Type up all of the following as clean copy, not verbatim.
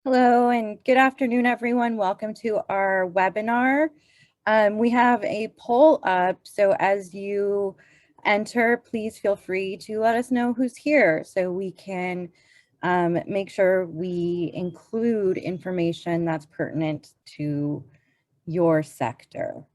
Hello and good afternoon, everyone. Welcome to our webinar. We have a poll up, so as you enter, please feel free to let us know who's here so we can make sure we include information that's pertinent to your sector.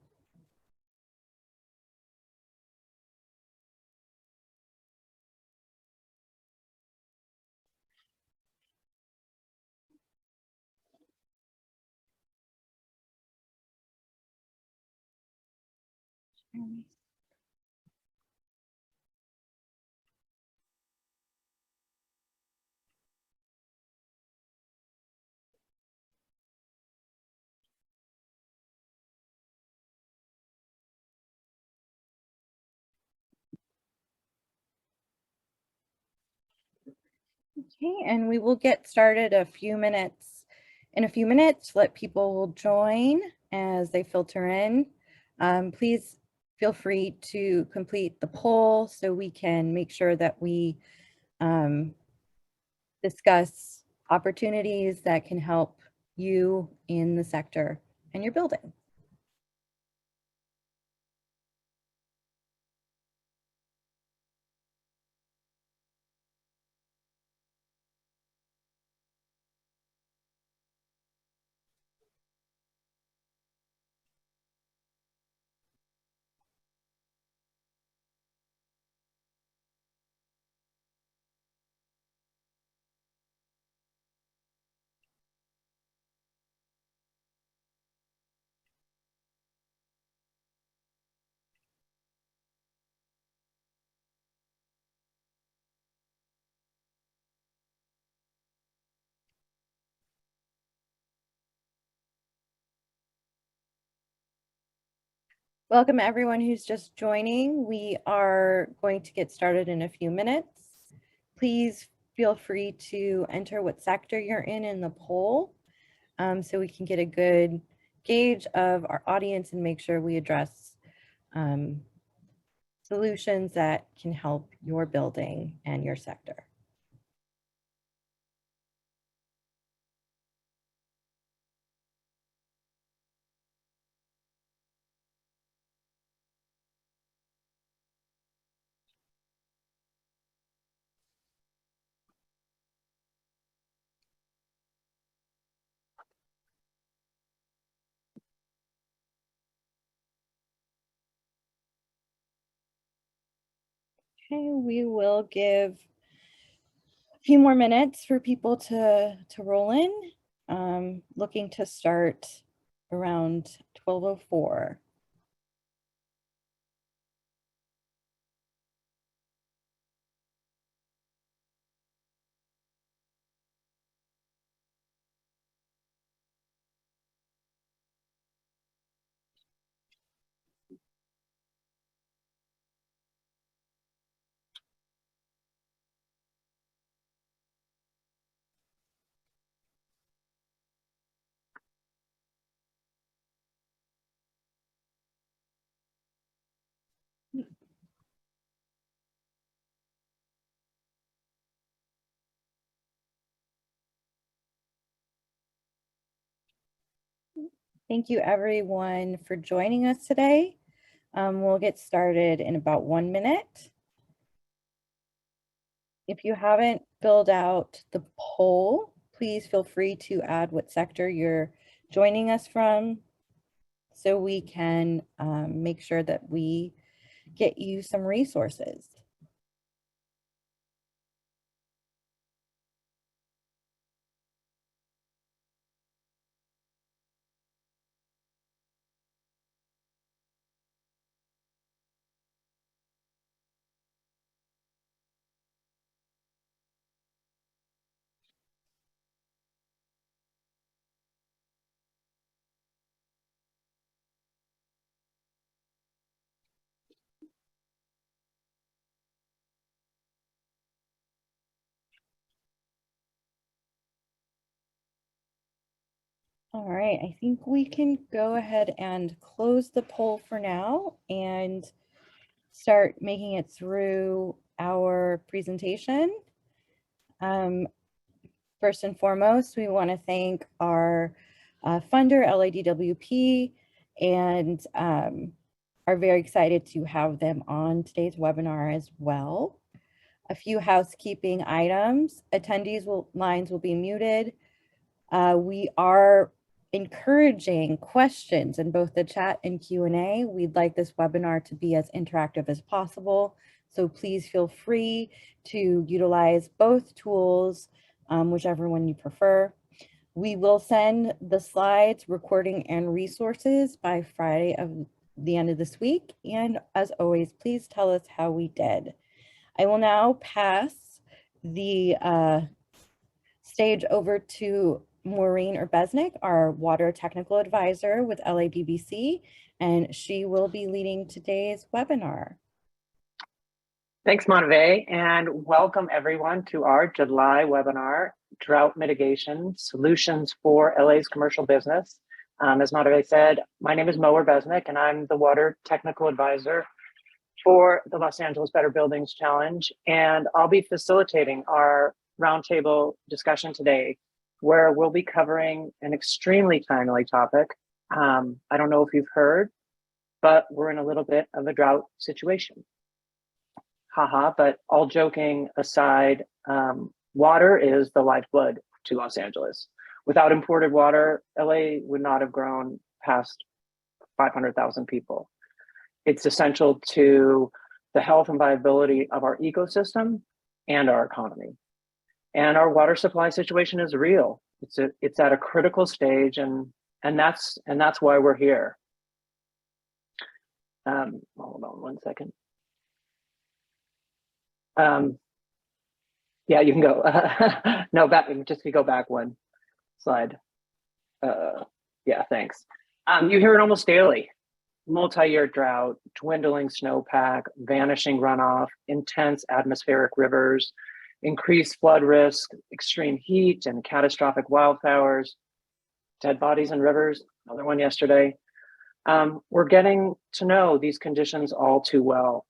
Okay, and we will get started in a few minutes. Let people join as they filter in. Please feel free to complete the poll so we can make sure that we discuss opportunities that can help you in the sector and your building. Welcome everyone who's just joining. We are going to get started in a few minutes. Please feel free to enter what sector you're in the poll so we can get a good gauge of our audience and make sure we address solutions that can help your building and your sector. Okay, we will give a few more minutes for people to roll in. Looking to start around 12:04. Thank you everyone for joining us today. We'll get started in about 1 minute. If you haven't filled out the poll, please feel free to add what sector you're joining us from so we can make sure that we get you some resources. All right, I think we can go ahead and close the poll for now and start making it through our presentation. First and foremost, we want to thank our funder, LADWP, and are very excited to have them on today's webinar as well. A few housekeeping items. Lines will be muted. We are encouraging questions in both the chat and Q&A. We'd like this webinar to be as interactive as possible, so please feel free to utilize both tools, whichever one you prefer. We will send the slides, recording, and resources by Friday of the end of this week. And as always, please tell us how we did. I will now pass the stage over to Maureen Erbeznik, our Water Technical Advisor with LABBC, and she will be leading today's webinar. Thanks, Monterey, and welcome everyone to our July webinar, Drought Mitigation Solutions for LA's Commercial Business. As Monterey said, my name is Maureen Erbeznik, and I'm the Water Technical Advisor for the Los Angeles Better Buildings Challenge, and I'll be facilitating our roundtable discussion today, where we'll be covering an extremely timely topic. I don't know if you've heard, but we're in a little bit of a drought situation. Haha, but all joking aside, water is the lifeblood to Los Angeles. Without imported water, LA would not have grown past 500,000 people. It's essential to the health and viability of our ecosystem and our economy. And our water supply situation is real. It's at a critical stage, and that's why we're here. Hold on one second. Yeah, you can go. No, back. Just go back one slide. Yeah, thanks. You hear it almost daily. Multi-year drought, dwindling snowpack, vanishing runoff, intense atmospheric rivers, increased flood risk, extreme heat and catastrophic wildfires, dead bodies in rivers, another one yesterday. We're getting to know these conditions all too well.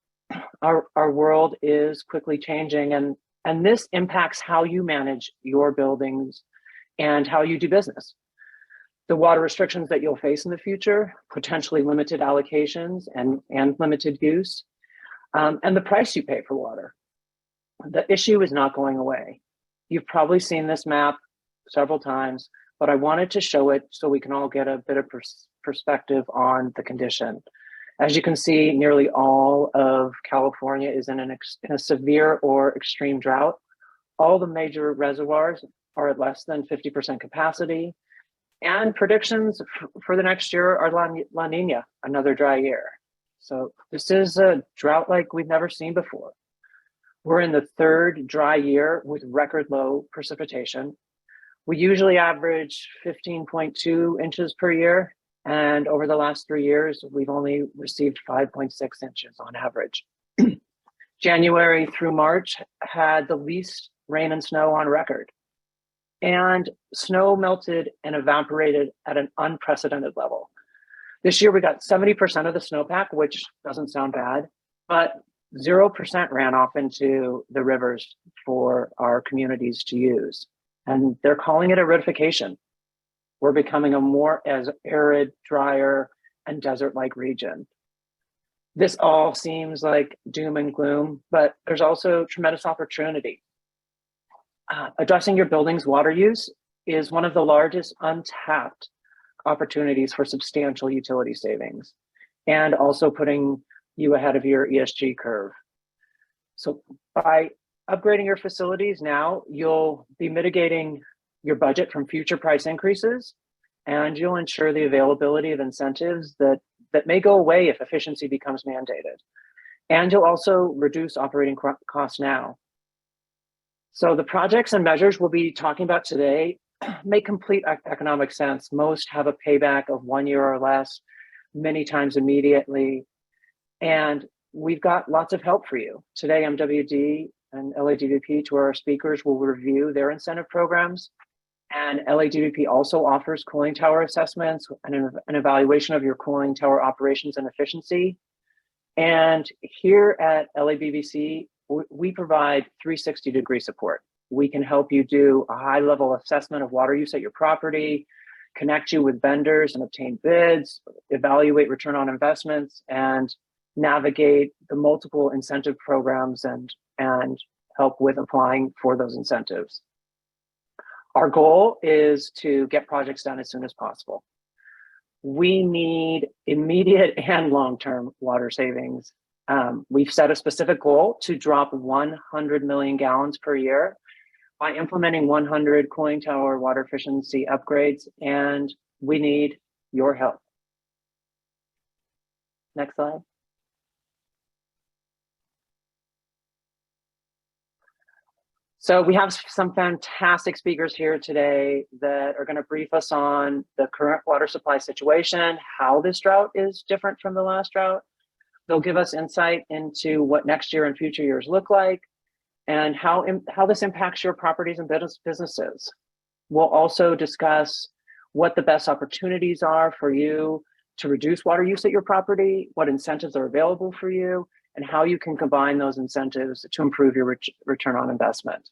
Our world is quickly changing, and this impacts how you manage your buildings and how you do business. The water restrictions that you'll face in the future, potentially limited allocations and limited use, and the price you pay for water. The issue is not going away. You've probably seen this map several times, but I wanted to show it so we can all get a bit of perspective on the condition. As you can see, nearly all of California is in a severe or extreme drought. All the major reservoirs are at less than 50% capacity. And predictions for the next year are La Nina, another dry year. So this is a drought like we've never seen before. We're in the third dry year with record low precipitation. We usually average 15.2 inches per year. And over the last 3 years, we've only received 5.6 inches on average. January through March had the least rain and snow on record. And snow melted and evaporated at an unprecedented level. This year we got 70% of the snowpack, which doesn't sound bad, but 0% ran off into the rivers for our communities to use. And they're calling it aridification. We're becoming a more arid, drier, and desert-like region. This all seems like doom and gloom, but there's also tremendous opportunity. Addressing your building's water use is one of the largest untapped opportunities for substantial utility savings, and also putting you ahead of your ESG curve. So by upgrading your facilities now, you'll be mitigating your budget from future price increases, and you'll ensure the availability of incentives that may go away if efficiency becomes mandated. And you'll also reduce operating costs now. So the projects and measures we'll be talking about today make complete economic sense. Most have a payback of 1 year or less, many times immediately. And we've got lots of help for you. Today, MWD and LADWP, to our speakers, will review their incentive programs. And LADWP also offers cooling tower assessments and an evaluation of your cooling tower operations and efficiency. And here at LABBC, we provide 360-degree support. We can help you do a high-level assessment of water use at your property, connect you with vendors and obtain bids, evaluate return on investments, and navigate the multiple incentive programs and help with applying for those incentives. Our goal is to get projects done as soon as possible. We need immediate and long-term water savings. We've set a specific goal to drop 100 million gallons per year by implementing 100 cooling tower water efficiency upgrades, and we need your help. Next slide. So we have some fantastic speakers here today that are going to brief us on the current water supply situation, how this drought is different from the last drought. They'll give us insight into what next year and future years look like, and how this impacts your properties and businesses. We'll also discuss what the best opportunities are for you to reduce water use at your property, what incentives are available for you, and how you can combine those incentives to improve your return on investment.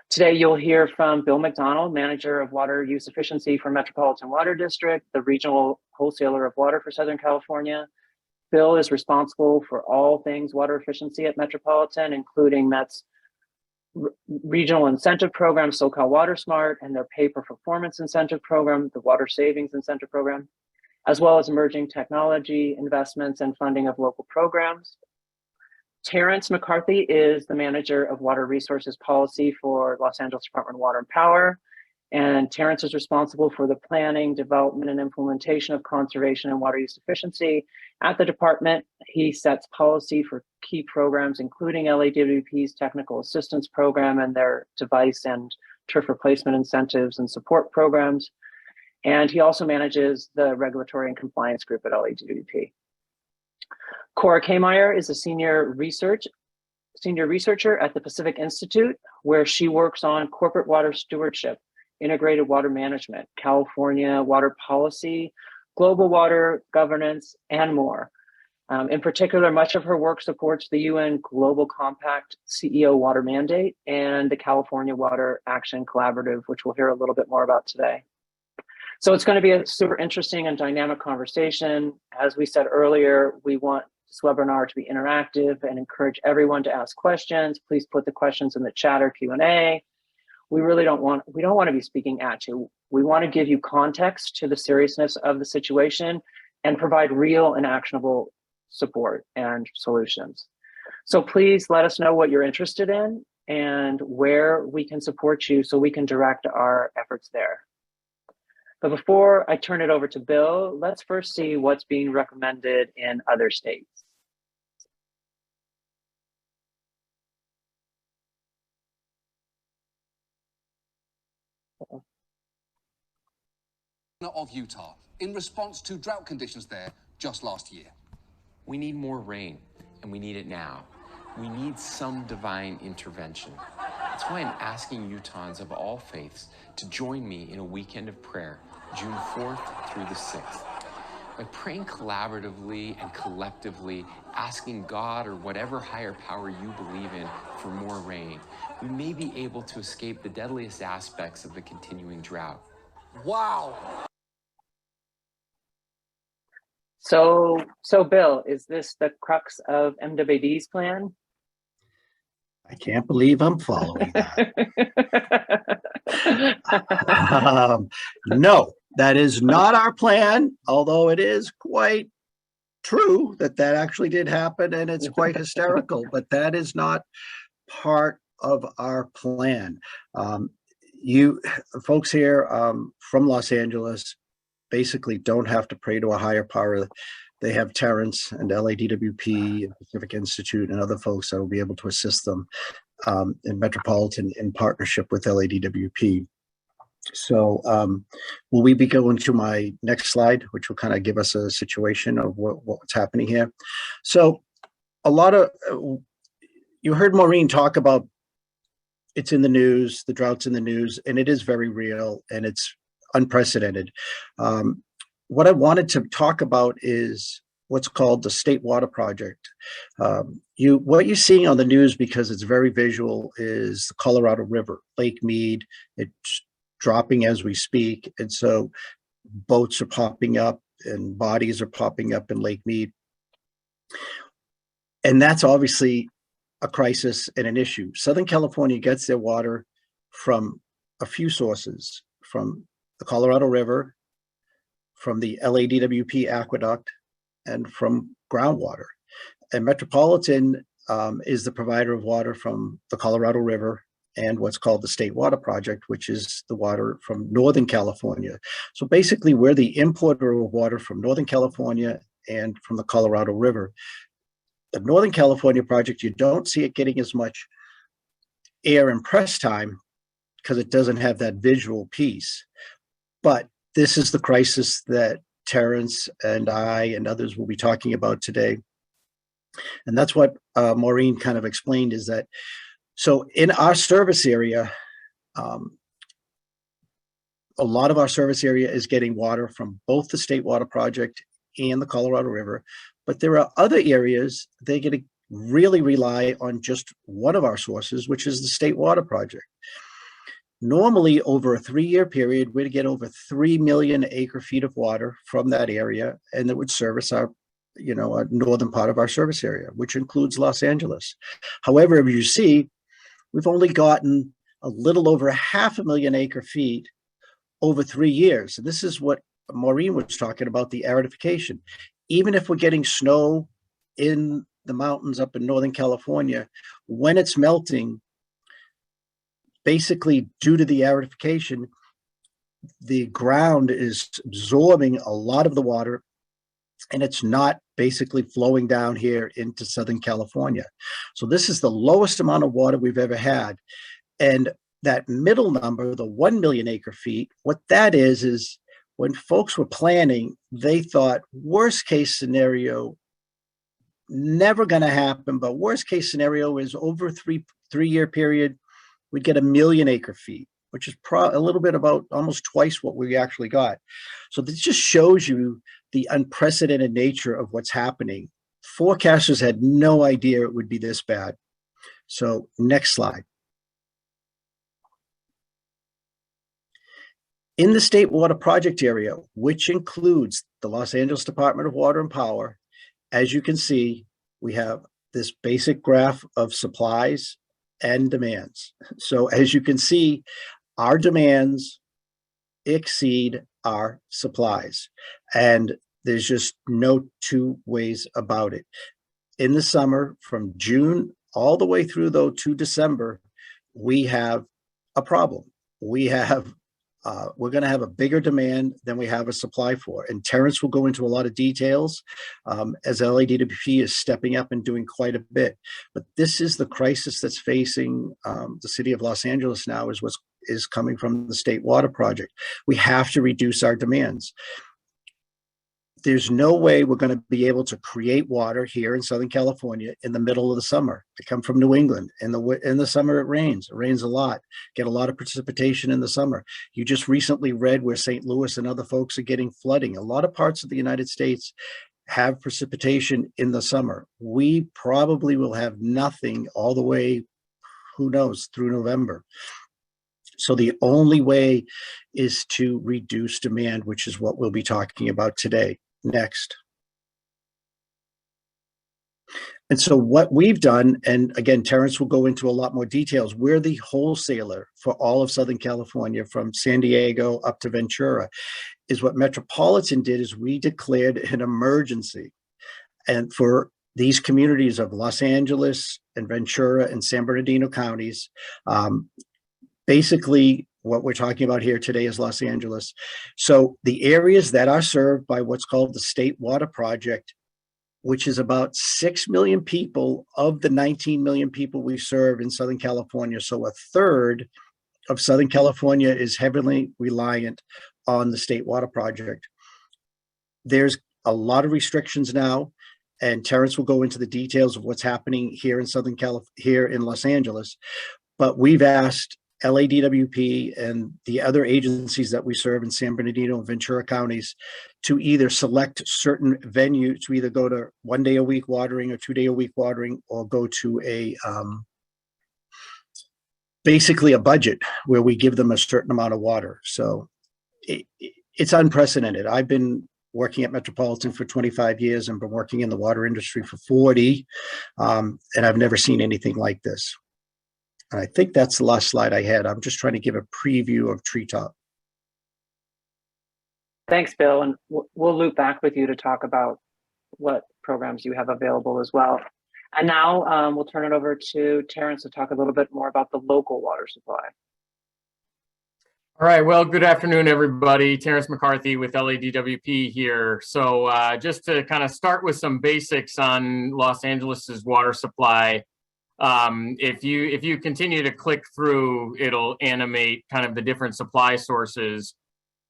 Today, you'll hear from Bill McDonald, Manager of Water Use Efficiency for Metropolitan Water District, the regional wholesaler of water for Southern California. Bill is responsible for all things water efficiency at Metropolitan, including Met's regional incentive program, SoCal Water Smart, and their pay for performance incentive program, the Water Savings Incentive Program, as well as emerging technology investments and funding of local programs. Terrence McCarthy is the Manager of Water Resources Policy for Los Angeles Department of Water and Power. And Terrence is responsible for the planning, development, and implementation of conservation and water use efficiency at the department. He sets policy for key programs, including LADWP's Technical Assistance Program and their device and turf replacement incentives and support programs. And he also manages the regulatory and compliance group at LADWP. Cora Kmeyer is a senior researcher at the Pacific Institute, where she works on corporate water stewardship, integrated water management, California water policy, global water governance, and more. In particular, much of her work supports the UN Global Compact CEO Water Mandate and the California Water Action Collaborative, which we'll hear a little bit more about today. So it's going to be a super interesting and dynamic conversation. As we said earlier, we want this webinar to be interactive and encourage everyone to ask questions. Please put the questions in the chat or Q&A. We don't want to be speaking at you. We want to give you context to the seriousness of the situation and provide real and actionable support and solutions. So please let us know what you're interested in and where we can support you so we can direct our efforts there. But before I turn it over to Bill, let's first see what's being recommended in other states. Of Utah in response to drought conditions there just last year. We need more rain, and we need it now. We need some divine intervention. That's why I'm asking Utahns of all faiths to join me in a weekend of prayer, June 4th through the 6th. By praying collaboratively and collectively, asking God or whatever higher power you believe in for more rain, we may be able to escape the deadliest aspects of the continuing drought. Wow. So Bill, is this the crux of MWD's plan? I can't believe I'm following that. No, that is not our plan, although it is quite true that actually did happen, and it's quite hysterical, but that is not part of our plan. You folks here from Los Angeles basically don't have to pray to a higher power. They have Terrence and LADWP and Pacific Institute and other folks that will be able to assist them in Metropolitan in partnership with LADWP. So will we be going to my next slide, which will kind of give us a situation of what's happening here. So a lot of, you heard Maureen talk about it's in the news, the drought's in the news, and it is very real and it's unprecedented. What I wanted to talk about is what's called the State Water Project. What you're seeing on the news, because it's very visual, is the Colorado River, Lake Mead. It's dropping as we speak, and so boats are popping up and bodies are popping up in Lake Mead. And that's obviously a crisis and an issue. Southern California gets their water from a few sources, from the Colorado River, from the LADWP aqueduct, and from groundwater. And Metropolitan is the provider of water from the Colorado River and what's called the State Water Project, which is the water from Northern California. So basically, we're the importer of water from Northern California and from the Colorado River. The Northern California project, you don't see it getting as much air and press time because it doesn't have that visual piece. But this is the crisis that Terrence and I and others will be talking about today. And that's what Maureen kind of explained, is that, so in our service area, a lot of our service area is getting water from both the State Water Project and the Colorado River, but there are other areas they're going to really rely on just one of our sources, which is the State Water Project. Normally, over a 3-year period, we'd get over 3 million acre feet of water from that area, and that would service our, a northern part of our service area, which includes Los Angeles. However, as you see, we've only gotten a little over 500,000 acre feet over 3 years. And this is what Maureen was talking about, the aridification. Even if we're getting snow in the mountains up in Northern California, when it's melting, basically due to the aridification, the ground is absorbing a lot of the water, and it's not basically flowing down here into Southern California. So this is the lowest amount of water we've ever had. And that middle number, the 1 million acre feet, what that is when folks were planning, they thought worst case scenario, never going to happen, but worst case scenario is over a three-year period, we'd get 1 million acre feet, which is a little bit about almost twice what we actually got. So this just shows you the unprecedented nature of what's happening. Forecasters had no idea it would be this bad. So next slide. In the State Water Project area, which includes the Los Angeles Department of Water and Power, as you can see, we have this basic graph of supplies and demands. So as you can see, our demands exceed our supplies, and there's just no two ways about it. In the summer, from June all the way through though to December, we have a problem. We're going to have a bigger demand than we have a supply for. And Terrence will go into a lot of details as LADWP is stepping up and doing quite a bit. But this is the crisis that's facing the city of Los Angeles now, is what is coming from the State Water Project. We have to reduce our demands. There's no way we're going to be able to create water here in Southern California in the middle of the summer. I come from New England. In the summer, it rains. It rains a lot. Get a lot of precipitation in the summer. You just recently read where St. Louis and other folks are getting flooding. A lot of parts of the United States have precipitation in the summer. We probably will have nothing all the way, who knows, through November. So the only way is to reduce demand, which is what we'll be talking about today. Next. And so what we've done, and again, Terrence will go into a lot more details, we're the wholesaler for all of Southern California, from San Diego up to Ventura. Is what Metropolitan did is we declared an emergency. And for these communities of Los Angeles and Ventura and San Bernardino counties, basically, what we're talking about here today is Los Angeles. So the areas that are served by what's called the State Water Project, which is about 6 million people of the 19 million people we serve in Southern California. So a third of Southern California is heavily reliant on the State Water Project. There's a lot of restrictions now, and Terrence will go into the details of what's happening here in here in Los Angeles. But we've asked LADWP and the other agencies that we serve in San Bernardino and Ventura counties to either select certain venues, to either go to 1 day a week watering or 2 day a week watering, or go to a basically a budget where we give them a certain amount of water. So it's unprecedented. I've been working at Metropolitan for 25 years and been working in the water industry for 40, and I've never seen anything like this. And I think that's the last slide I had. I'm just trying to give a preview of Treetop. Thanks, Bill. And we'll loop back with you to talk about what programs you have available as well. And now we'll turn it over to Terrence to talk a little bit more about the local water supply. All right, well, good afternoon, everybody. Terrence McCarthy with LADWP here. So just to kind of start with some basics on Los Angeles's water supply. If you continue to click through, it'll animate kind of the different supply sources.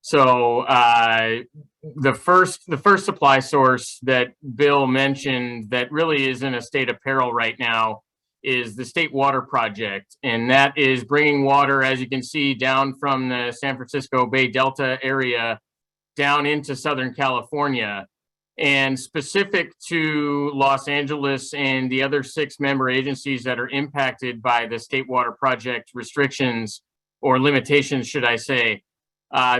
So the first supply source that Bill mentioned that really is in a state of peril right now is the State Water Project. And that is bringing water, as you can see, down from the San Francisco Bay Delta area down into Southern California. And specific to Los Angeles and the other 6 member agencies that are impacted by the State Water Project restrictions, or limitations, should I say,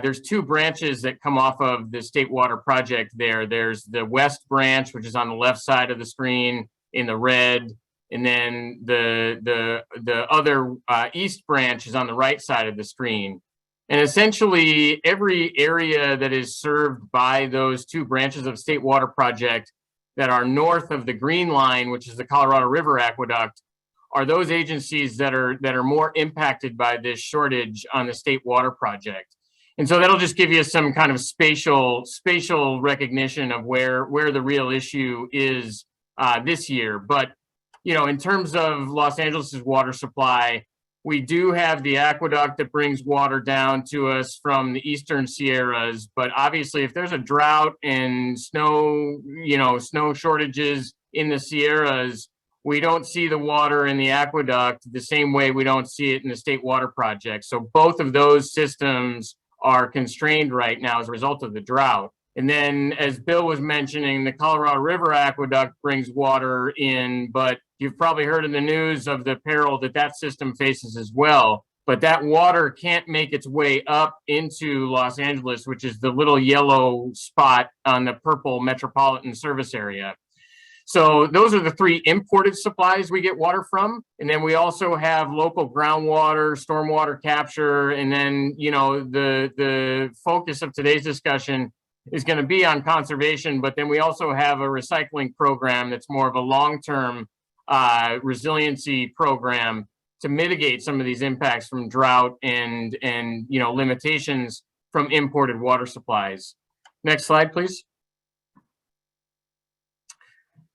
there's 2 branches that come off of the State Water Project there. There's the West branch, which is on the left side of the screen in the red, and then the other East branch is on the right side of the screen. And essentially every area that is served by those 2 branches of State Water Project that are north of the green line, which is the Colorado River Aqueduct, are those agencies that are more impacted by this shortage on the State Water Project. And so that'll just give you some kind of spatial recognition of where the real issue is this year. But, you know, in terms of Los Angeles's water supply, we do have the aqueduct that brings water down to us from the Eastern Sierras. But obviously, if there's a drought and snow shortages in the Sierras, we don't see the water in the aqueduct the same way we don't see it in the State Water Project. So both of those systems are constrained right now as a result of the drought. And then, as Bill was mentioning, the Colorado River Aqueduct brings water in, but you've probably heard in the news of the peril that system faces as well. But that water can't make its way up into Los Angeles, which is the little yellow spot on the purple metropolitan service area. So those are the 3 imported supplies we get water from. And then we also have local groundwater, stormwater capture. And then, you know, the focus of today's discussion is going to be on conservation, but then we also have a recycling program that's more of a long-term resiliency program to mitigate some of these impacts from drought and you know, limitations from imported water supplies. Next slide, please.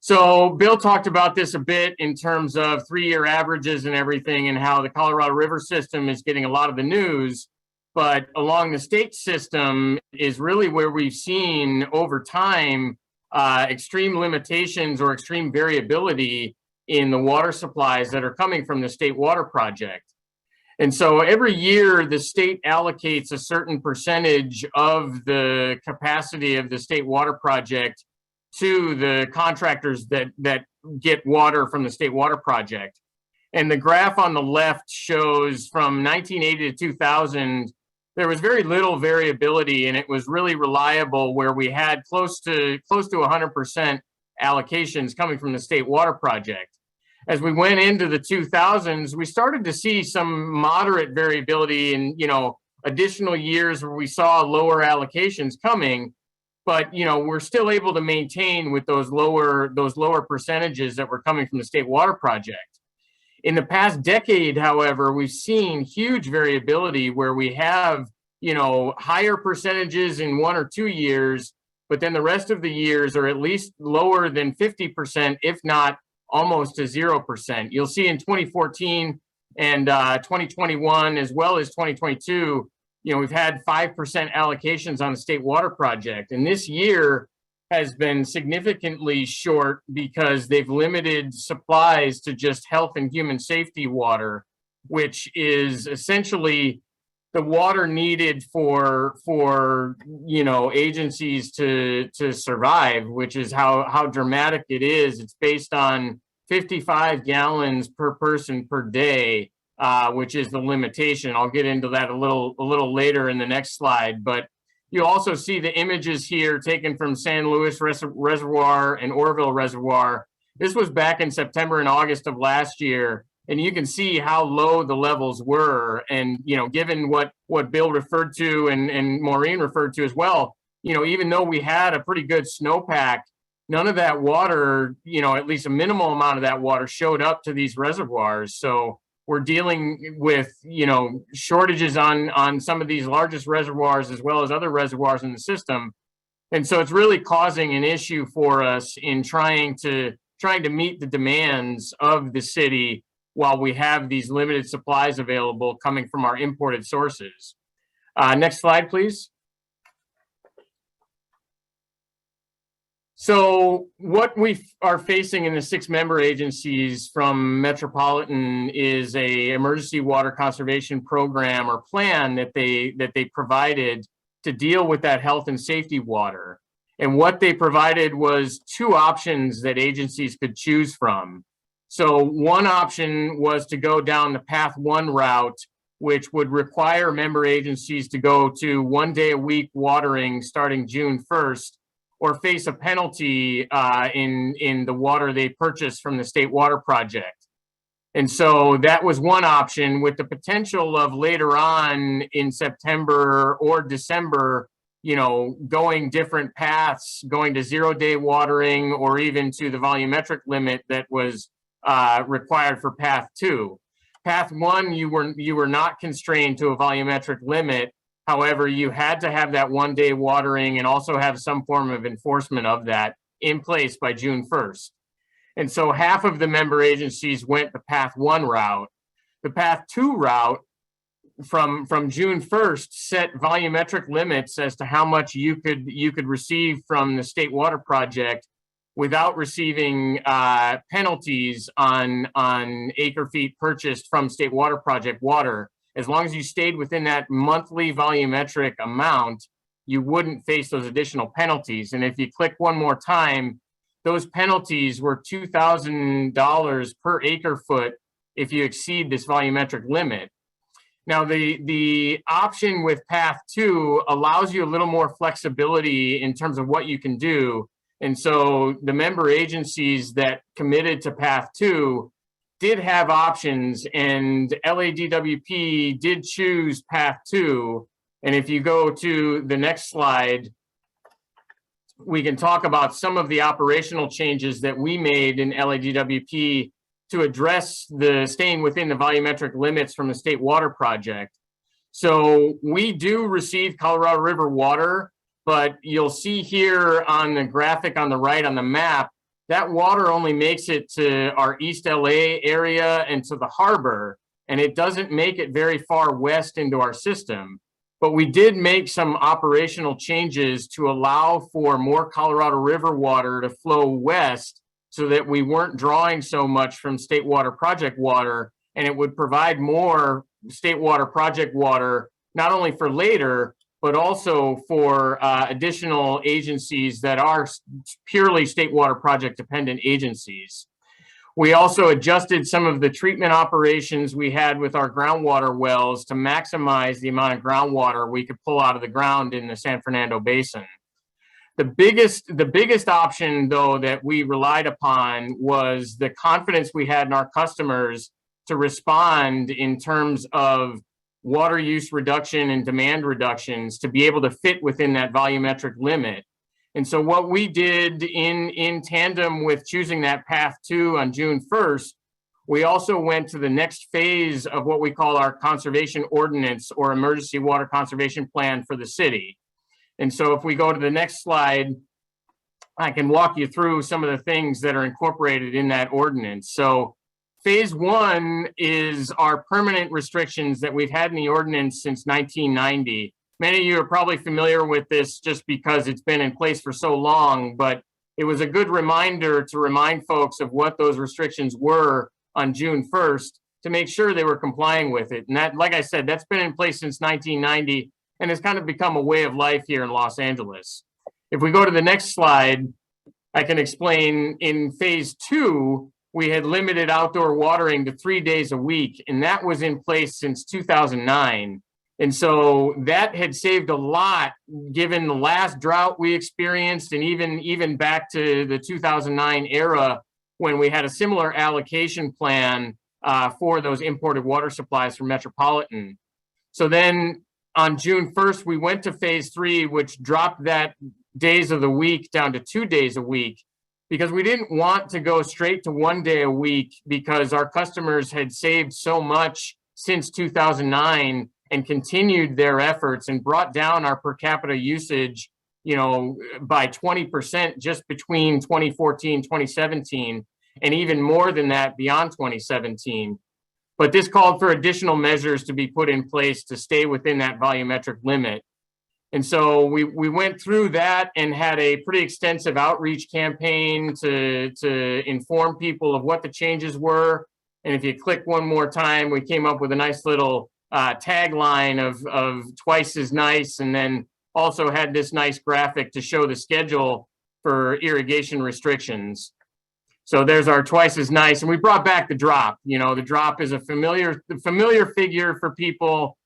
So Bill talked about this a bit in terms of 3-year averages and everything, and how the Colorado River system is getting a lot of the news. But along the state system is really where we've seen over time extreme limitations or extreme variability in the water supplies that are coming from the State Water Project. And so every year the state allocates a certain percentage of the capacity of the State Water Project to the contractors that get water from the State Water Project. And the graph on the left shows from 1980 to 2000, there was very little variability, and it was really reliable, where we had close to 100% allocations coming from the State Water Project. As we went into the 2000s, we started to see some moderate variability in, you know, additional years where we saw lower allocations coming, but, you know, we're still able to maintain with those lower percentages that were coming from the State Water Project. In the past decade, however, we've seen huge variability where we have, you know, higher percentages in 1 or 2 years, but then the rest of the years are at least lower than 50%, if not almost to 0%. You'll see in 2014 and 2021, as well as 2022, you know, we've had 5% allocations on the State Water Project. And this year has been significantly short because they've limited supplies to just health and human safety water. which is essentially the water needed for agencies to survive, which is how dramatic it is. It's based on 55 gallons per person per day, which is the limitation. I'll get into that a little later in the next slide, but you also see the images here taken from San Luis Reservoir and Oroville Reservoir. This was back in September and August of last year. And you can see how low the levels were. And, given what Bill referred to and Maureen referred to as well, even though we had a pretty good snowpack, none of that water, at least a minimal amount of that water showed up to these reservoirs. So we're dealing with, shortages on some of these largest reservoirs as well as other reservoirs in the system. And so it's really causing an issue for us in trying to meet the demands of the city while we have these limited supplies available coming from our imported sources. Next slide, please. So what we are facing in the 6 member agencies from Metropolitan is a emergency water conservation program or plan that they provided to deal with that health and safety water. And what they provided was 2 options that agencies could choose from. So one option was to go down the Path 1 route, which would require member agencies to go to 1 day a week watering starting June 1st, or face a penalty in the water they purchase from the State Water Project. And so that was one option, with the potential of later on in September or December, going different paths, going to 0 day watering, or even to the volumetric limit that was required for Path 2. Path 1, you were not constrained to a volumetric limit. However, you had to have that 1 day watering and also have some form of enforcement of that in place by June 1st. And so half of the member agencies went the Path 1 route. The Path 2 route from June 1st set volumetric limits as to how much you could receive from the State Water Project without receiving penalties on acre feet purchased from State Water Project water. As long as you stayed within that monthly volumetric amount, you wouldn't face those additional penalties. And if you click one more time, those penalties were $2,000 per acre foot if you exceed this volumetric limit. Now, the option with Path 2 allows you a little more flexibility in terms of what you can do. And so the member agencies that committed to Path 2 did have options, and LADWP did choose Path 2. And if you go to the next slide, we can talk about some of the operational changes that we made in LADWP to address the staying within the volumetric limits from the State Water Project. So we do receive Colorado River water, but you'll see here on the graphic on the right on the map, that water only makes it to our East LA area and to the harbor, and it doesn't make it very far west into our system. But we did make some operational changes to allow for more Colorado River water to flow west so that we weren't drawing so much from State Water Project water, and it would provide more State Water Project water, not only for later, but also for additional agencies that are purely State Water Project dependent agencies. We also adjusted some of the treatment operations we had with our groundwater wells to maximize the amount of groundwater we could pull out of the ground in the San Fernando Basin. The biggest option, though, that we relied upon was the confidence we had in our customers to respond in terms of water use reduction and demand reductions to be able to fit within that volumetric limit. And so what we did in tandem with choosing that Path 2 on June 1st, we also went to the next phase of what we call our conservation ordinance or emergency water conservation plan for the city. And so if we go to the next slide, I can walk you through some of the things that are incorporated in that ordinance. So phase 1 is our permanent restrictions that we've had in the ordinance since 1990. Many of you are probably familiar with this just because it's been in place for so long, but it was a good reminder to remind folks of what those restrictions were on June 1st. to make sure they were complying with it. And that, like I said, that's been in place since 1990 and has kind of become a way of life here in Los Angeles. If we go to the next slide, I can explain in phase 2, we had limited outdoor watering to 3 days a week, and that was in place since 2009. And so that had saved a lot given the last drought we experienced, and even back to the 2009 era when we had a similar allocation plan for those imported water supplies from Metropolitan. So then on June 1st, we went to phase 3, which dropped that days of the week down to 2 days a week, because we didn't want to go straight to 1 day a week because our customers had saved so much since 2009 and continued their efforts and brought down our per capita usage, by 20% just between 2014, 2017, and even more than that beyond 2017. But this called for additional measures to be put in place to stay within that volumetric limit. And so we went through that and had a pretty extensive outreach campaign to inform people of what the changes were. And if you click one more time, we came up with a nice little tagline of twice as nice, and then also had this nice graphic to show the schedule for irrigation restrictions. So there's our twice as nice, and we brought back the drop. The drop is a familiar figure for people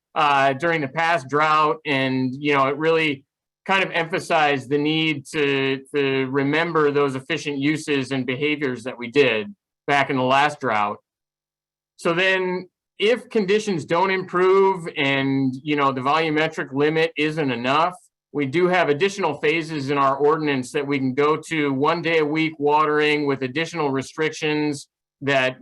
during the past drought, and it really kind of emphasized the need to remember those efficient uses and behaviors that we did back in the last drought. So then if conditions don't improve and the volumetric limit isn't enough, we do have additional phases in our ordinance that we can go to 1 day a week watering with additional restrictions that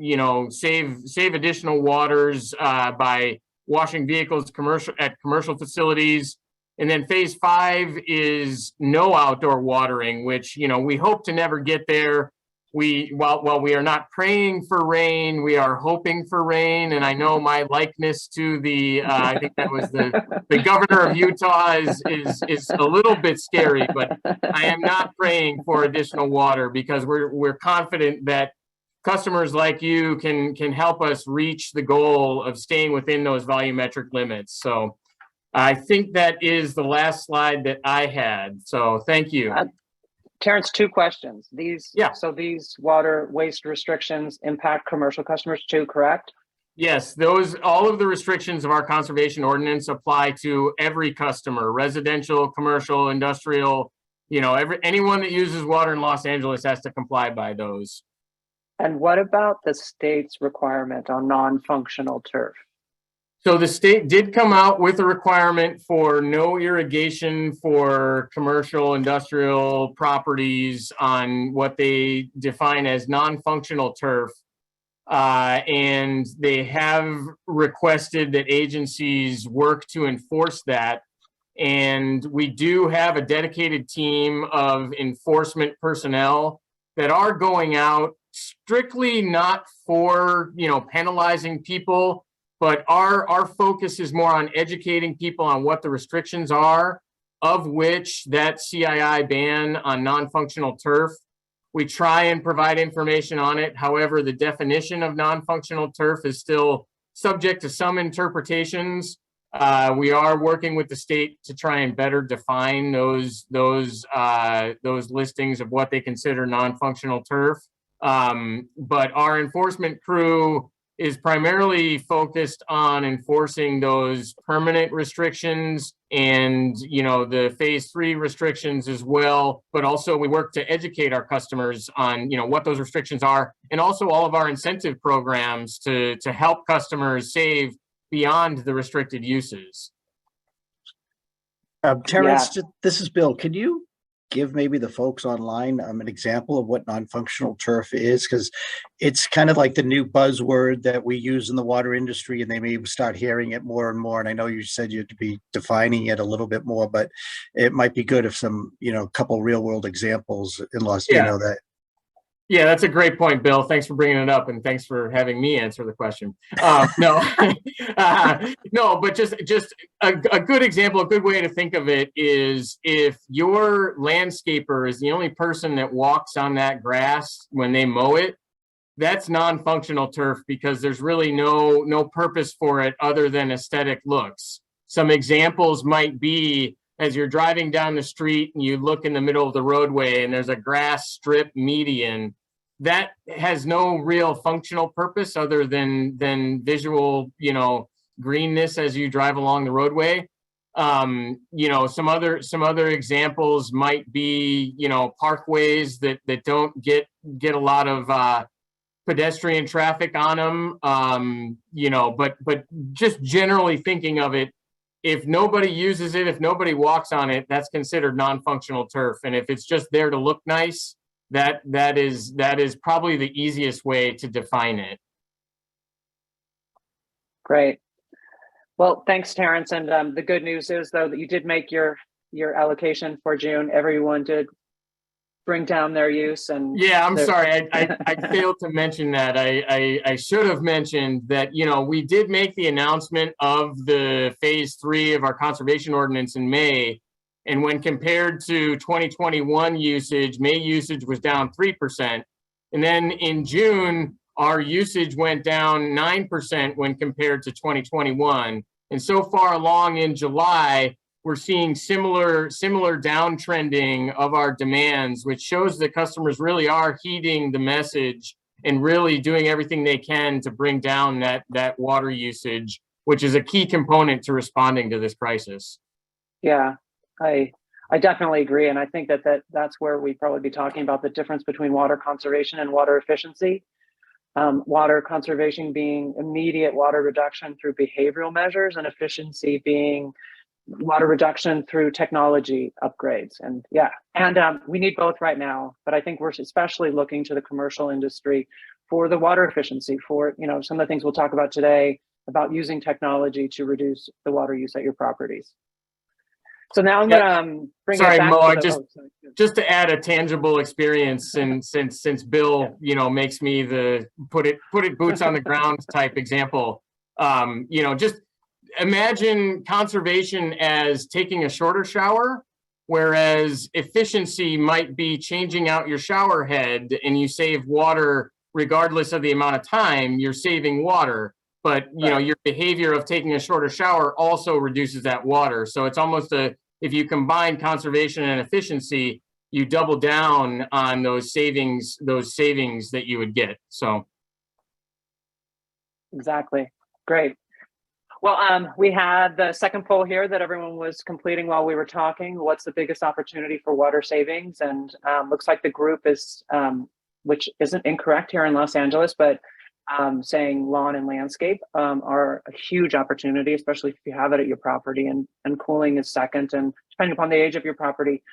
save additional waters by washing vehicles at commercial facilities. And then phase 5 is no outdoor watering, which we hope to never get there. While we are not praying for rain, we are hoping for rain. And I know my likeness to I think that was the governor of Utah is a little bit scary, but I am not praying for additional water because we're confident that customers like you can help us reach the goal of staying within those volumetric limits. So I think that is the last slide that I had. So thank you. Terrence, 2 questions. So these water waste restrictions impact commercial customers too, correct? Yes, all of the restrictions of our conservation ordinance apply to every customer, residential, commercial, industrial, anyone that uses water in Los Angeles has to comply by those. And what about the state's requirement on non-functional turf? So the state did come out with a requirement for no irrigation for commercial, industrial properties on what they define as non-functional turf. And they have requested that agencies work to enforce that. And we do have a dedicated team of enforcement personnel that are going out strictly not for, penalizing people, but our focus is more on educating people on what the restrictions are, of which that CII ban on non-functional turf. We try and provide information on it. However, the definition of non-functional turf is still subject to some interpretations. We are working with the state to try and better define those listings of what they consider non-functional turf. But our enforcement crew is primarily focused on enforcing those permanent restrictions and, the phase 3 restrictions as well. But also we work to educate our customers on, what those restrictions are, and also all of our incentive programs to help customers save beyond the restricted uses. Terrence, this is Bill. Can you give maybe the folks online an example of what non-functional turf is? Because it's kind of like the new buzzword that we use in the water industry, and they may start hearing it more and more. And I know you said you'd be defining it a little bit more, but it might be good if some, couple real world examples in that. Yeah, that's a great point, Bill. Thanks for bringing it up, and thanks for having me answer the question. No, but just a good example, a good way to think of it is if your landscaper is the only person that walks on that grass when they mow it, that's non-functional turf because there's really no purpose for it other than aesthetic looks. Some examples might be as you're driving down the street and you look in the middle of the roadway and there's a grass strip median, that has no real functional purpose other than visual, greenness as you drive along the roadway. Some other examples might be, parkways that don't get a lot of pedestrian traffic on them. But just generally thinking of it, if nobody uses it, if nobody walks on it, that's considered non-functional turf. And if it's just there to look nice, that is probably the easiest way to define it. Great. Well, thanks, Terrence. And the good news is, though, that you did make your allocation for June. Everyone did bring down their use. And yeah, I'm sorry, I failed to mention that. I should have mentioned that, we did make the announcement of the phase 3 of our conservation ordinance in May. And when compared to 2021 usage, May usage was down 3%. And then in June, our usage went down 9% when compared to 2021. And so far along in July, we're seeing similar downtrending of our demands, which shows that customers really are heeding the message and really doing everything they can to bring down that water usage, which is a key component to responding to this crisis. Yeah, I definitely agree. And I think that's where we'd probably be talking about the difference between water conservation and water efficiency. Water conservation being immediate water reduction through behavioral measures, and efficiency being water reduction through technology upgrades. And we need both right now, but I think we're especially looking to the commercial industry for the water efficiency, for some of the things we'll talk about today about using technology to reduce the water use at your properties. So now I'm going to bring it back Mo, to just to add a tangible experience, and since Bill, makes me the put it boots on the ground type example. Just imagine conservation as taking a shorter shower, whereas efficiency might be changing out your shower head and you save water regardless of the amount of time you're saving water. But your behavior of taking a shorter shower also reduces that water. So it's almost if you combine conservation and efficiency, you double down on those savings that you would get. So exactly. Great. Well, we had the second poll here that everyone was completing while we were talking. What's the biggest opportunity for water savings? And looks like the group is, which isn't incorrect here in Los Angeles, but saying lawn and landscape are a huge opportunity, especially if you have it at your property, and cooling is second, and depending upon the age of your property,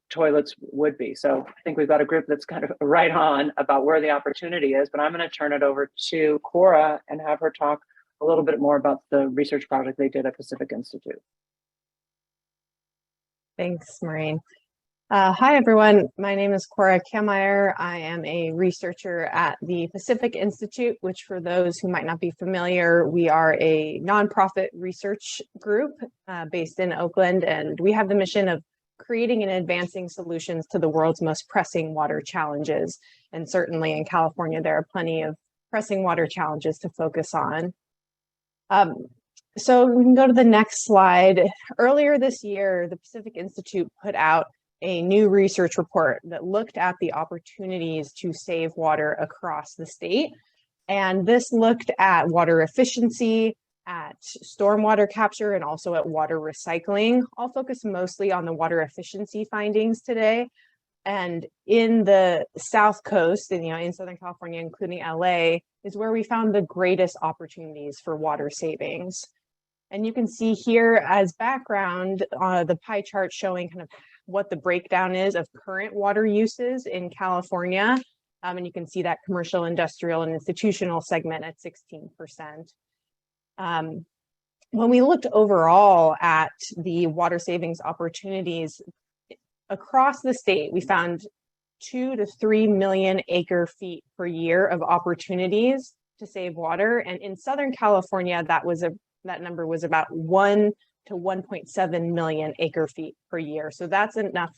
toilets would be. So I think we've got a group that's kind of right on about where the opportunity is, but I'm going to turn it over to Cora and have her talk a little bit more about the research project they did at Pacific Institute. Thanks, Maureen. Hi, everyone. My name is Cora Kameyer. I am a researcher at the Pacific Institute, which for those who might not be familiar, we are a nonprofit research group based in Oakland, and we have the mission of creating and advancing solutions to the world's most pressing water challenges. And certainly in California, there are plenty of pressing water challenges to focus on. So we can go to the next slide. Earlier this year, the Pacific Institute put out a new research report that looked at the opportunities to save water across the state. And this looked at water efficiency, at stormwater capture, and also at water recycling. I'll focus mostly on the water efficiency findings today. And in the South Coast, and in Southern California, including LA, is where we found the greatest opportunities for water savings. And you can see here as background, the pie chart showing kind of what the breakdown is of current water uses in California. And you can see that commercial, industrial, and institutional segment at 16%. When we looked overall at the water savings opportunities across the state, we found 2 to 3 million acre feet per year of opportunities to save water. And in Southern California, that number was about 1 to 1.7 million acre feet per year. So that's enough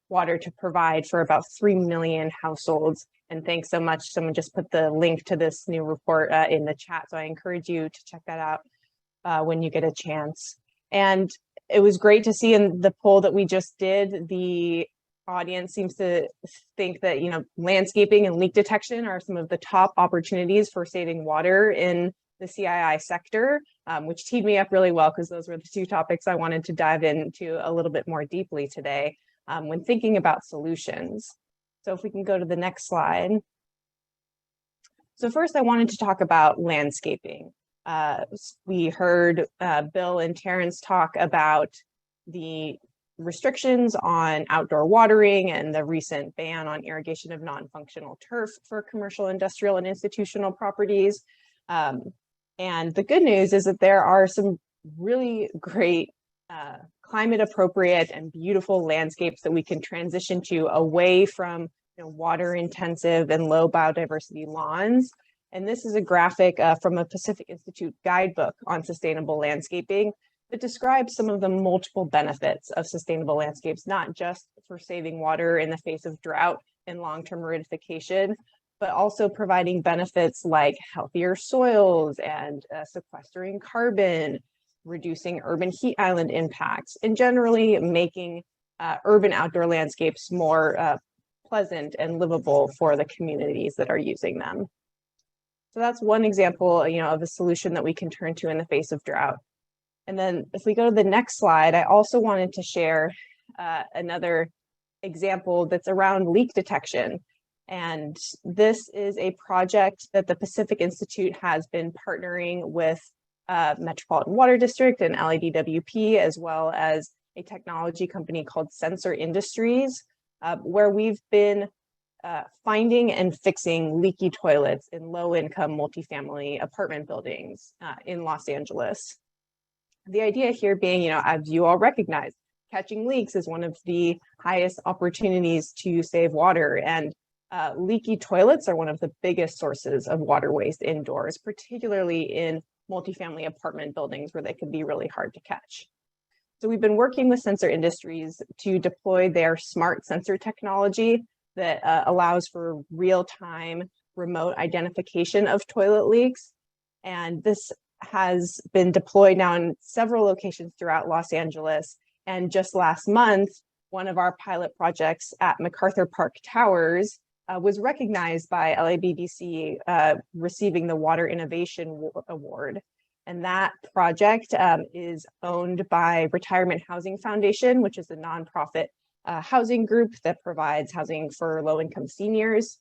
water to provide for about 3 million households And thanks so much. Someone just put the link to this new report in the chat. So I encourage you to check that out when you get a chance. And it was great to see in the poll that we just did, the audience seems to think that, landscaping and leak detection are some of the top opportunities for saving water in the CII sector, which teed me up really well because those were the two topics I wanted to dive into a little bit more deeply today when thinking about solutions. So if we can go to the next slide. So first I wanted to talk about landscaping. We heard Bill and Terrence talk about the restrictions on outdoor watering and the recent ban on irrigation of non-functional turf for commercial, industrial, and institutional properties. And the good news is that there are some really great climate appropriate and beautiful landscapes that we can transition to away from water intensive and low biodiversity lawns. And this is a graphic from a Pacific Institute guidebook on sustainable landscaping that describes some of the multiple benefits of sustainable landscapes, not just for saving water in the face of drought and long-term aridification, but also providing benefits like healthier soils and sequestering carbon, reducing urban heat island impacts, and generally making urban outdoor landscapes more pleasant and livable for the communities that are using them. So that's one example, of a solution that we can turn to in the face of drought. And then if we go to the next slide, I also wanted to share another example that's around leak detection. And this is a project that the Pacific Institute has been partnering with Metropolitan Water District and LADWP, as well as a technology company called Sensor Industries, where we've been finding and fixing leaky toilets in low-income multifamily apartment buildings in Los Angeles. The idea here being, as you all recognize, catching leaks is one of the highest opportunities to save water, and leaky toilets are one of the biggest sources of water waste indoors, particularly in multifamily apartment buildings where they can be really hard to catch. So we've been working with Sensor Industries to deploy their smart sensor technology that allows for real-time remote identification of toilet leaks. And this has been deployed now in several locations throughout Los Angeles. And just last month, one of our pilot projects at MacArthur Park Towers was recognized by LABBC, receiving the Water Innovation Award. And that project is owned by Retirement Housing Foundation, which is a nonprofit housing group that provides housing for low-income seniors.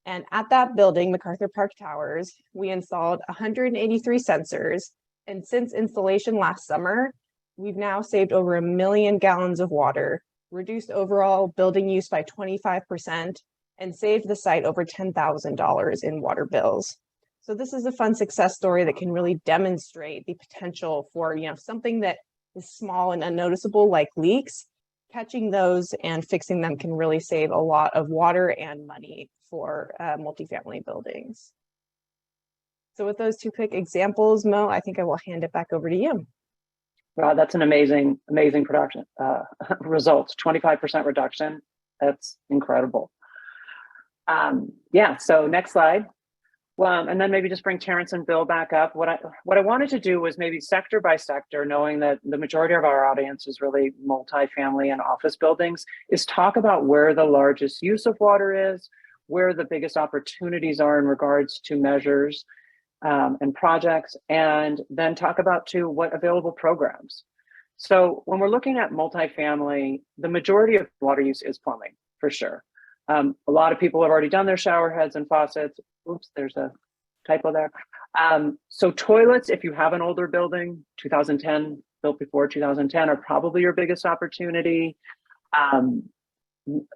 And at that building, MacArthur Park Towers, we installed 183 sensors. And since installation last summer, we've now saved over 1 million gallons of water, reduced overall building use by 25%, and saved the site over $10,000 in water bills. So this is a fun success story that can really demonstrate the potential for, something that is small and unnoticeable like leaks. Catching those and fixing them can really save a lot of water and money for multifamily buildings. So with those two quick examples, Mo, I think I will hand it back over to you. Wow, that's an amazing production results. 25% reduction. That's incredible. Yeah. So next slide. Well, and then maybe just bring Terrence and Bill back up. What I wanted to do was maybe sector by sector, knowing that the majority of our audience is really multifamily and office buildings, is talk about where the largest use of water is, where the biggest opportunities are in regards to measures and projects, and then talk about too what available programs. So when we're looking at multifamily, the majority of water use is plumbing, for sure. A lot of people have already done their shower heads and faucets. Oops, there's a typo there. So toilets, if you have an older building, 2010, built before 2010, are probably your biggest opportunity.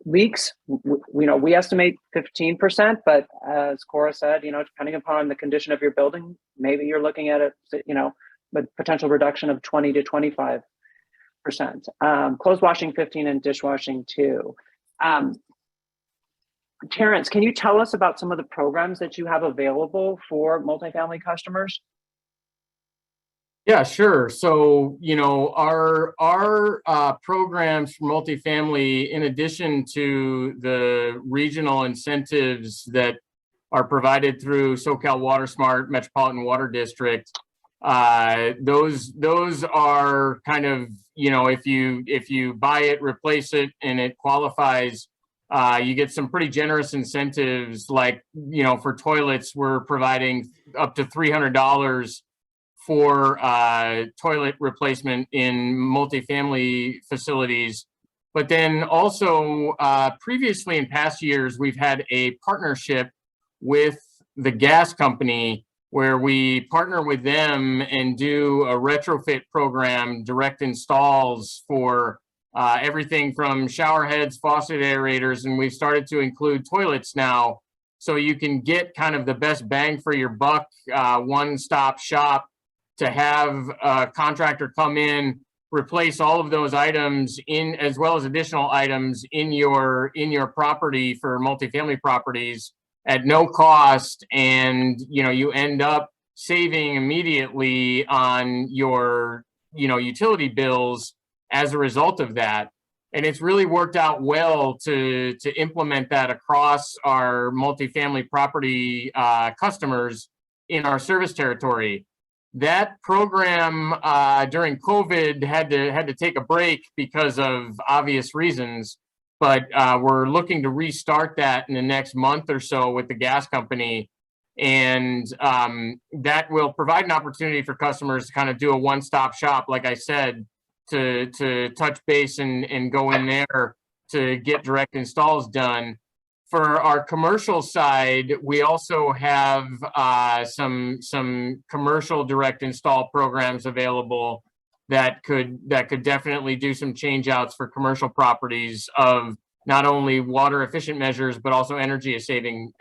Leaks, we estimate 15%, but as Cora said, depending upon the condition of your building, maybe you're looking at it, with potential reduction of 20 to 25%. Clothes washing 15 and dishwashing 2. Terrence, can you tell us about some of the programs that you have available for multifamily customers? Yeah, sure. So, our programs for multifamily, in addition to the regional incentives that are provided through SoCal Water Smart Metropolitan Water District, those are kind of, if you buy it, replace it, and it qualifies, you get some pretty generous incentives. Like, for toilets, we're providing up to $300 for toilet replacement in multifamily facilities. But then also, previously in past years, we've had a partnership with the gas company where we partner with them and do a retrofit program, direct installs for everything from shower heads, faucet aerators, and we've started to include toilets now. So you can get kind of the best bang for your buck, one-stop shop, to have a contractor come in, replace all of those items in, as well as additional items in your property for multifamily properties at no cost. And, you end up saving immediately on your, utility bills as a result of that. And it's really worked out well to implement that across our multifamily property customers in our service territory. That program during COVID had to take a break because of obvious reasons, but we're looking to restart that in the next month or so with the gas company. And that will provide an opportunity for customers to kind of do a one-stop shop, like I said, to touch base and go in there to get direct installs done. For our commercial side, we also have some commercial direct install programs available that could definitely do some change outs for commercial properties of not only water efficient measures, but also energy saving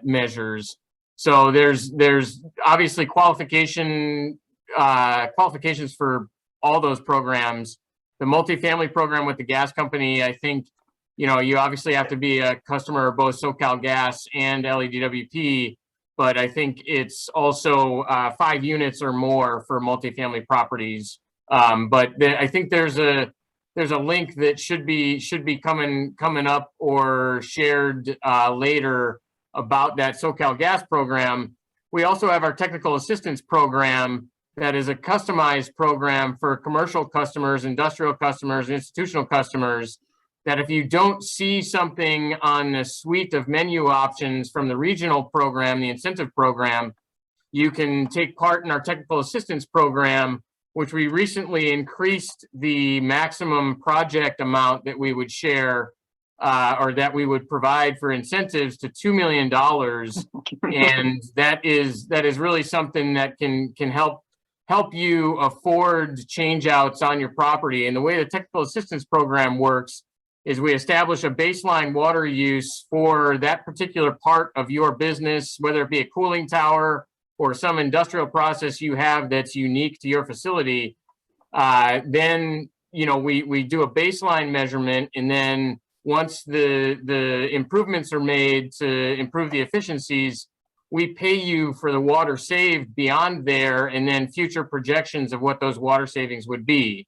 measures. So there's obviously qualifications for all those programs. The multifamily program with the gas company, I think, you obviously have to be a customer of both SoCal Gas and LADWP, but I think it's also 5 units or more for multifamily properties. But I think there's a link that should be coming up or shared later about that SoCal Gas program. We also have our technical assistance program that is a customized program for commercial customers, industrial customers, institutional customers, that if you don't see something on the suite of menu options from the regional program, the incentive program, you can take part in our technical assistance program, which we recently increased the maximum project amount that we would share or that we would provide for incentives to $2 million. And that is really something that can help you afford change outs on your property. And the way the technical assistance program works is we establish a baseline water use for that particular part of your business, whether it be a cooling tower or some industrial process you have that's unique to your facility. Then, we do a baseline measurement, and then once the improvements are made to improve the efficiencies, we pay you for the water saved beyond there, and then future projections of what those water savings would be.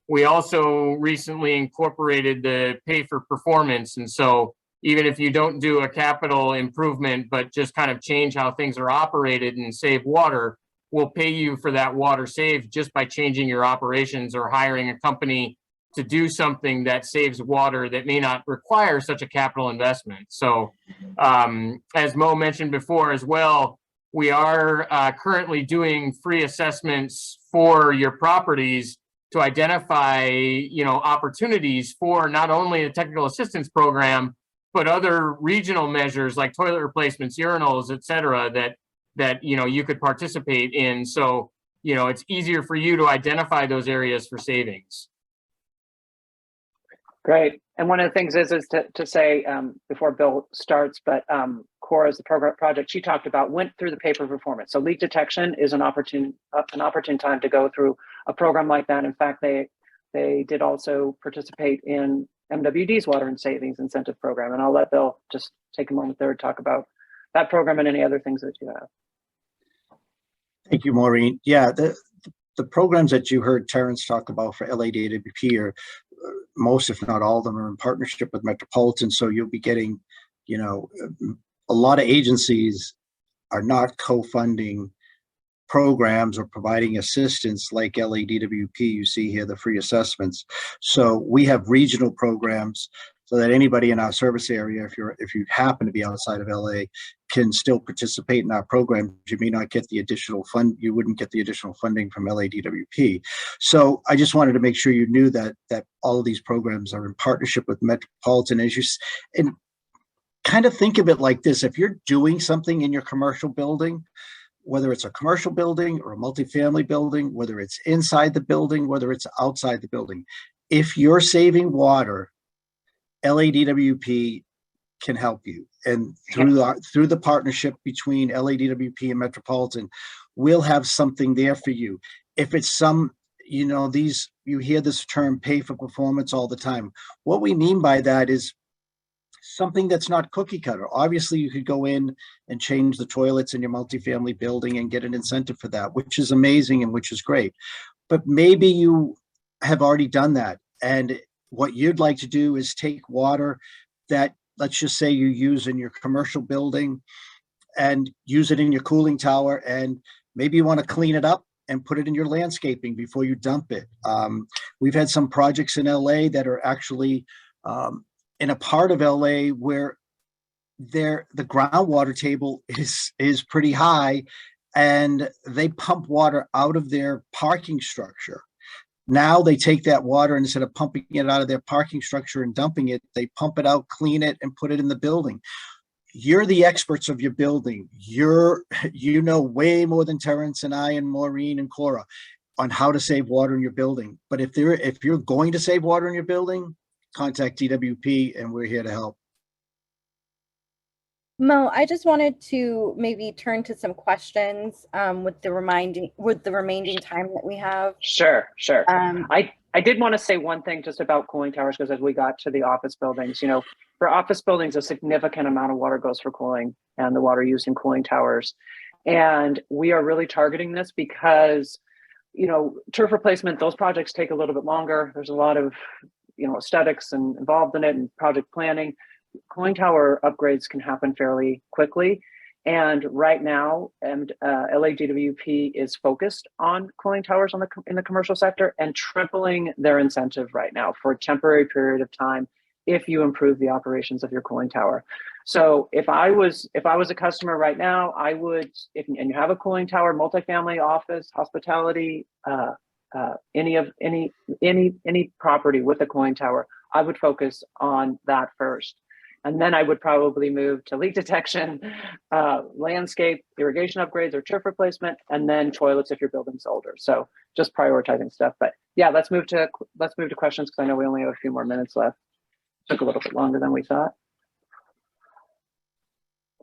We also recently incorporated the pay for performance. And so even if you don't do a capital improvement, but just kind of change how things are operated and save water, we'll pay you for that water saved just by changing your operations or hiring a company to do something that saves water that may not require such a capital investment. So as Mo mentioned before as well, we are currently doing free assessments for your properties to identify, opportunities for not only the technical assistance program, but other regional measures like toilet replacements, urinals, et cetera, that you could participate in. So, it's easier for you to identify those areas for savings. Great. And one of the things is to say before Bill starts, but Cora's the program project she talked about went through the pay for performance. So leak detection is an opportune time to go through a program like that. In fact, they did also participate in MWD's Water and Savings Incentive Program. And I'll let Bill just take a moment there to talk about that program and any other things that you have. Thank you, Maureen. Yeah, the the programs that you heard Terrence talk about for LADWP are most, if not all of them, are in partnership with Metropolitan. So you'll be getting, you know, a lot of agencies are not co-funding programs or providing assistance like LADWP. You see here the free assessments. So we have regional programs so that anybody in our service area, if you happen to be outside of LA, can still participate in our program. You may not get the additional fund. You wouldn't get the additional funding from LADWP. So I just wanted to make sure you knew that all of these programs are in partnership with Metropolitan. And kind of think of it like this: if you're doing something in your commercial building, whether it's a commercial building or a multifamily building, whether it's inside the building, whether it's outside the building, if you're saving water, LADWP can help you. And through the partnership between LADWP and Metropolitan, we'll have something there for you. If it's some, you know, you hear this term pay for performance all the time. What we mean by that is something that's not cookie cutter. Obviously, you could go in and change the toilets in your multifamily building and get an incentive for that, which is amazing and which is great. But maybe you have already done that. And what you'd like to do is take water that, let's just say, you use in your commercial building and use it in your cooling tower. And maybe you want to clean it up and put it in your landscaping before you dump it. We've had some projects in LA that are actually in a part of LA where the groundwater table is pretty high, and they pump water out of their parking structure. Now they take that water, and instead of pumping it out of their parking structure and dumping it, they pump it out, clean it, and put it in the building. You're the experts of your building. You know way more than Terrence and I and Maureen and Cora on how to save water in your building. But if you're going to save water in your building, contact DWP, and we're here to help. Mo, I just wanted to maybe turn to some questions with the remaining time that we have. Sure. I did want to say one thing just about cooling towers, because as we got to the office buildings, you know, for office buildings, a significant amount of water goes for cooling and the water used in cooling towers. And we are really targeting this because, you know, turf replacement, those projects take a little bit longer. There's a lot of, you know, aesthetics and involved in it and project planning. Cooling tower upgrades can happen fairly quickly. And right now, LADWP is focused on cooling towers in the commercial sector and tripling their incentive right now for a temporary period of time if you improve the operations of your cooling tower. So if I was a customer right now, I would, and you have a cooling tower, multifamily, office, hospitality, any property with a cooling tower, I would focus on that first. And then I would probably move to leak detection, landscape, irrigation upgrades, or turf replacement, and then toilets if your building's older. So just prioritizing stuff. But yeah, let's move to questions, because I know we only have a few more minutes left. Took a little bit longer than we thought.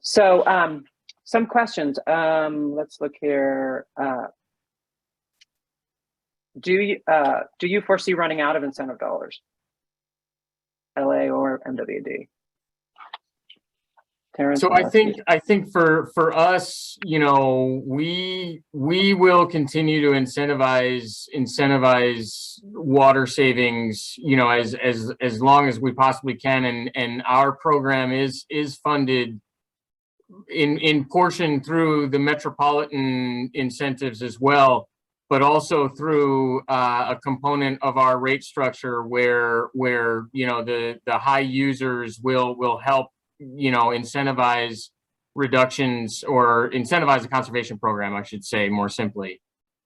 So some questions. Let's look here. Do you foresee running out of incentive dollars, LA or MWD? Terrence, so I think for us, you know, we will continue to incentivize water savings, you know, as long as we possibly can, and our program is funded in portion through the Metropolitan incentives as well, but also through a component of our rate structure where you know the high users will help, you know, incentivize reductions, or incentivize the conservation program, I should say more simply.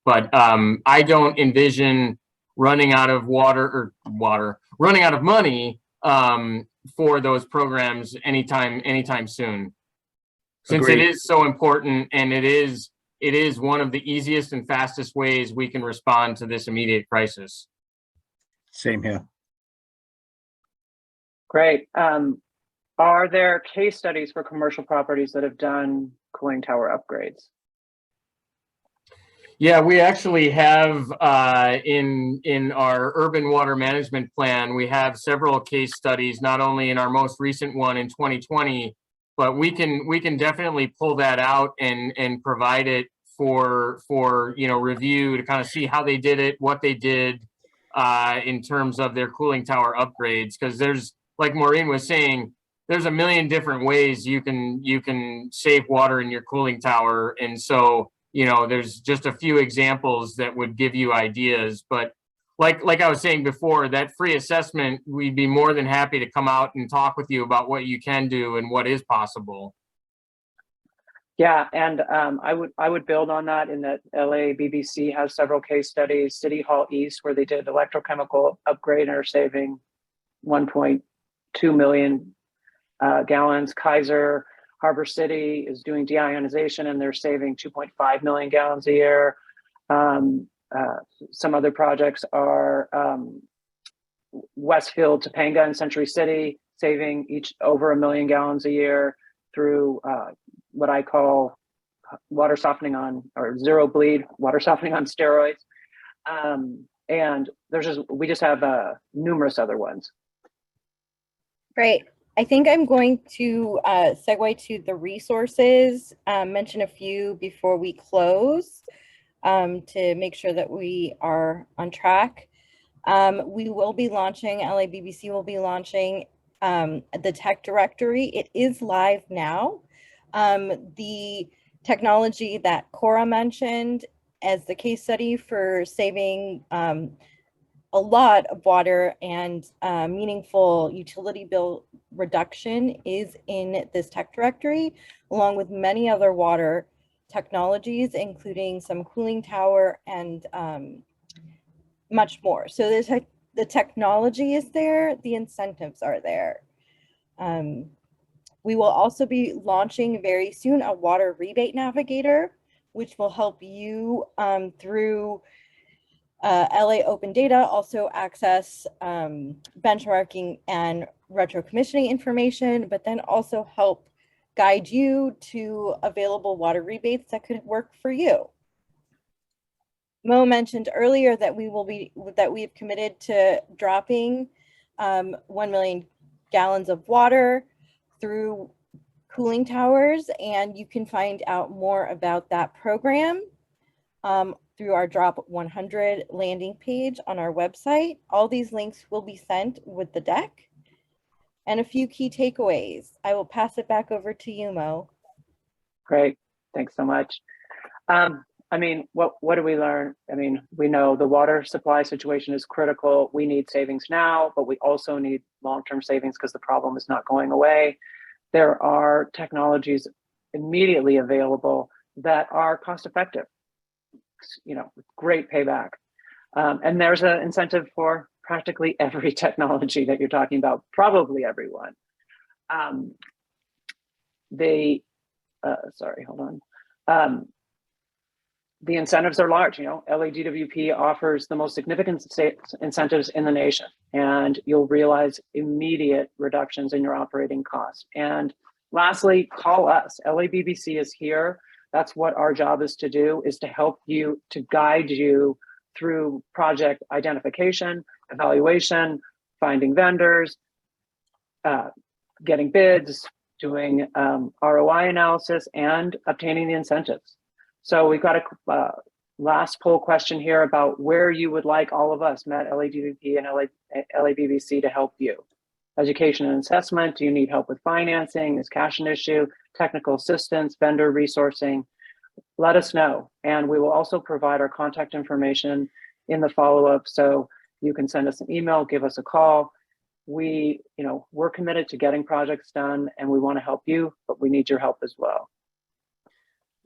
But I don't envision running out of running out of money for those programs anytime soon. Since Agreed. It is so important, and it is one of the easiest and fastest ways we can respond to this immediate crisis. Same here. Great. Are there case studies for commercial properties that have done cooling tower upgrades? Yeah, we actually have in our urban water management plan, we have several case studies, not only in our most recent one in 2020, but we can definitely pull that out and provide it for review to kind of see how they did it, what they did in terms of their cooling tower upgrades. Because there's, like Maureen was saying, there's a million different ways you can save water in your cooling tower. And so, there's just a few examples that would give you ideas. But like I was saying before, that free assessment, we'd be more than happy to come out and talk with you about what you can do and what is possible. Yeah, and I would build on that in that LABBC has several case studies. City Hall East, where they did electrochemical upgrade and are saving 1.2 million gallons. Kaiser Harbor City is doing deionization and they're saving 2.5 million gallons a year. Some other projects are Westfield, Topanga, and Century City, saving each over 1 million gallons a year through what I call water softening on, or zero bleed water softening on steroids. And we just have numerous other ones. Great. I think I'm going to segue to the resources, mention a few before we close to make sure that we are on track. We will be launching, LABBC will be launching the tech directory. It is live now. The technology that Cora mentioned as the case study for saving a lot of water and meaningful utility bill reduction is in this tech directory, along with many other water technologies, including some cooling tower and much more. So the technology is there, the incentives are there. We will also be launching very soon a water rebate navigator, which will help you through LA Open Data also access benchmarking and retro-commissioning information, but then also help guide you to available water rebates that could work for you. Mo mentioned earlier that we've committed to dropping 1 million gallons of water through cooling towers, and you can find out more about that program through our Drop 100 landing page on our website. All these links will be sent with the deck. And a few key takeaways. I will pass it back over to you, Mo. Great, thanks so much. I mean, what do we learn? I mean, we know the water supply situation is critical. We need savings now, but we also need long-term savings because the problem is not going away. There are technologies immediately available that are cost-effective, with great payback. And there's an incentive for practically every technology that you're talking about, probably everyone. Sorry, hold on. The incentives are large. LADWP offers the most significant incentives in the nation, and you'll realize immediate reductions in your operating costs. And lastly, call us. LABBC is here. That's what our job is to do, is to help you, to guide you through project identification, evaluation, finding vendors, getting bids, doing ROI analysis, and obtaining the incentives. So we've got a last poll question here about where you would like all of us, Met, LADWP, and LABBC, to help you. Education and assessment, do you need help with financing? Is cash an issue? Technical assistance, vendor resourcing? Let us know. And we will also provide our contact information in the follow-up, so you can send us an email, give us a call. We're committed to getting projects done, and we want to help you, but we need your help as well.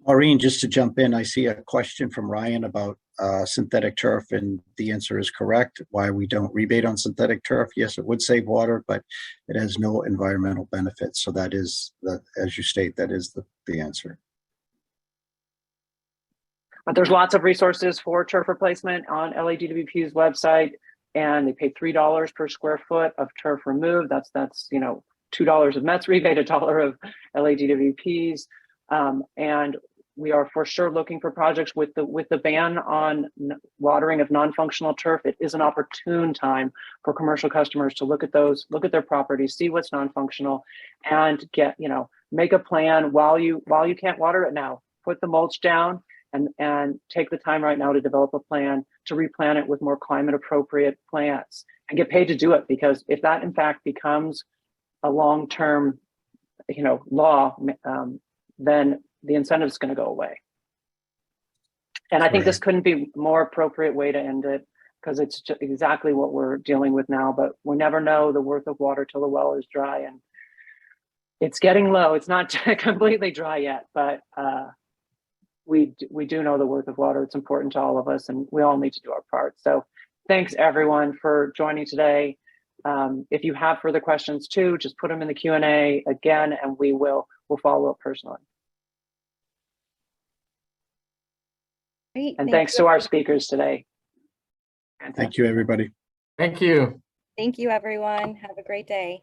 Maureen, just to jump in, I see a question from Ryan about synthetic turf, and the answer is correct. Why we don't rebate on synthetic turf? Yes, it would save water, but it has no environmental benefits. So that is, as you state, that is the answer. But there's lots of resources for turf replacement on LADWP's website, and they pay $3 per square foot of turf removed. That's $2 of Met's rebate, $1 of LADWP's, and we are for sure looking for projects with the ban on watering of non-functional turf. It is an opportune time for commercial customers to look at their properties, see what's non-functional, and make a plan while you can't water it now. Put the mulch down and take the time right now to develop a plan to replant it with more climate appropriate plants and get paid to do it. Because if that in fact becomes a long-term, law, then the incentive is going to go away. And I think this couldn't be a more appropriate way to end it, because it's just exactly what we're dealing with now. But we never know the worth of water till the well is dry, and it's getting low. It's not completely dry yet, but we do know the worth of water. It's important to all of us, and we all need to do our part. So thanks everyone for joining today. If you have further questions too, just put them in the Q&A again, and we'll follow up personally. Great. And thanks to our speakers today. Thank you, everybody. Thank you. Thank you, everyone. Have a great day.